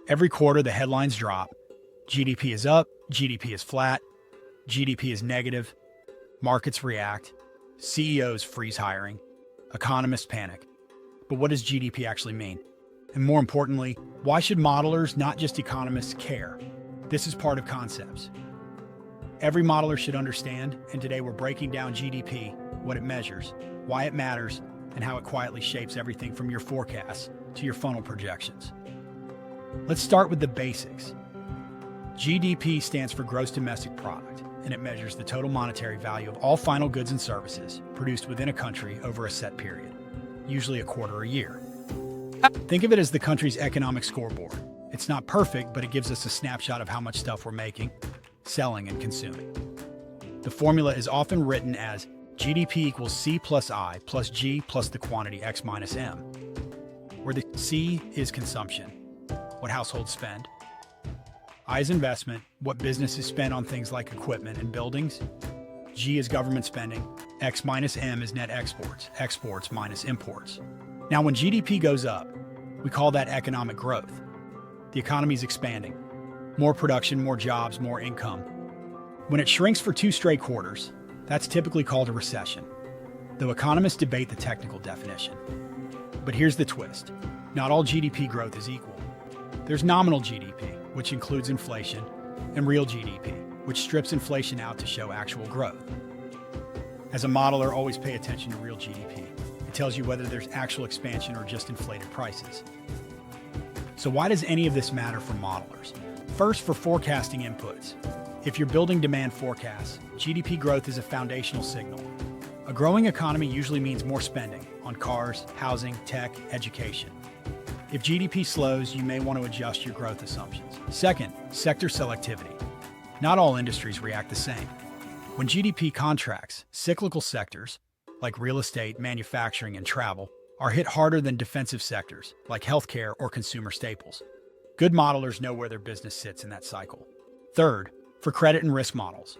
Every quarter, the headlines drop. GDP is up, GDP is flat, GDP is negative. Markets react. CEOs freeze hiring. Economists panic. But what does GDP actually mean? And more importantly, why should modelers, not just economists, care? This is part of concepts every modeler should understand, and today we're breaking down GDP, what it measures, why it matters, and how it quietly shapes everything from your forecasts to your funnel projections. Let's start with the basics. GDP stands for Gross Domestic Product, and it measures the total monetary value of all final goods and services produced within a country over a set period, usually a quarter or a year. Think of it as the country's economic scoreboard. It's not perfect, but it gives us a snapshot of how much stuff we're making, selling, and consuming. The formula is often written as GDP equals C plus I plus G plus the quantity X minus M, where the C is consumption, what households spend. I is investment, what businesses spend on things like equipment and buildings. G is government spending. X minus M is net exports, exports minus imports. Now, when GDP goes up, we call that economic growth. The economy is expanding. More production, more jobs, more income. When it shrinks for 2 straight quarters, that's typically called a recession, though economists debate the technical definition. But here's the twist. Not all GDP growth is equal. There's nominal GDP, which includes inflation, and real GDP, which strips inflation out to show actual growth. As a modeler, always pay attention to real GDP. It tells you whether there's actual expansion or just inflated prices. So why does any of this matter for modelers? First, for forecasting inputs. If you're building demand forecasts, GDP growth is a foundational signal. A growing economy usually means more spending on cars, housing, tech, education. If GDP slows, you may want to adjust your growth assumptions. Second, sector selectivity. Not all industries react the same. When GDP contracts, cyclical sectors, like real estate, manufacturing, and travel, are hit harder than defensive sectors, like healthcare or consumer staples. Good modelers know where their business sits in that cycle. Third, for credit and risk models.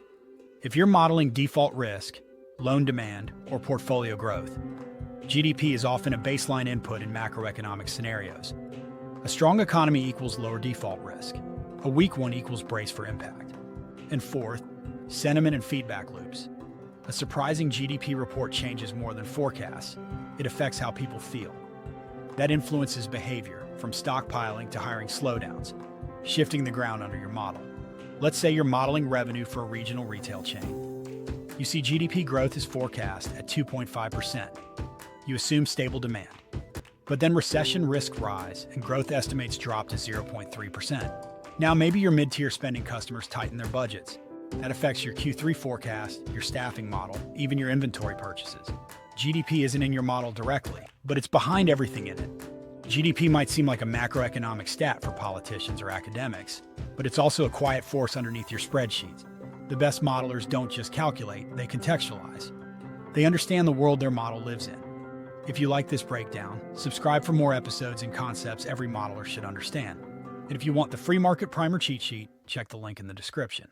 If you're modeling default risk, loan demand, or portfolio growth, GDP is often a baseline input in macroeconomic scenarios. A strong economy equals lower default risk. A weak one equals brace for impact. And fourth, sentiment and feedback loops. A surprising GDP report changes more than forecasts. It affects how people feel. That influences behavior, from stockpiling to hiring slowdowns, shifting the ground under your model. Let's say you're modeling revenue for a regional retail chain. You see GDP growth is forecast at 2.5%. You assume stable demand. But then recession risks rise and growth estimates drop to 0.3%. Now maybe your mid-tier spending customers tighten their budgets. That affects your Q3 forecast, your staffing model, even your inventory purchases. GDP isn't in your model directly, but it's behind everything in it. GDP might seem like a macroeconomic stat for politicians or academics, but it's also a quiet force underneath your spreadsheets. The best modelers don't just calculate, they contextualize. They understand the world their model lives in. If you like this breakdown, subscribe for more episodes and concepts every modeler should understand. And if you want the free market primer cheat sheet, check the link in the description.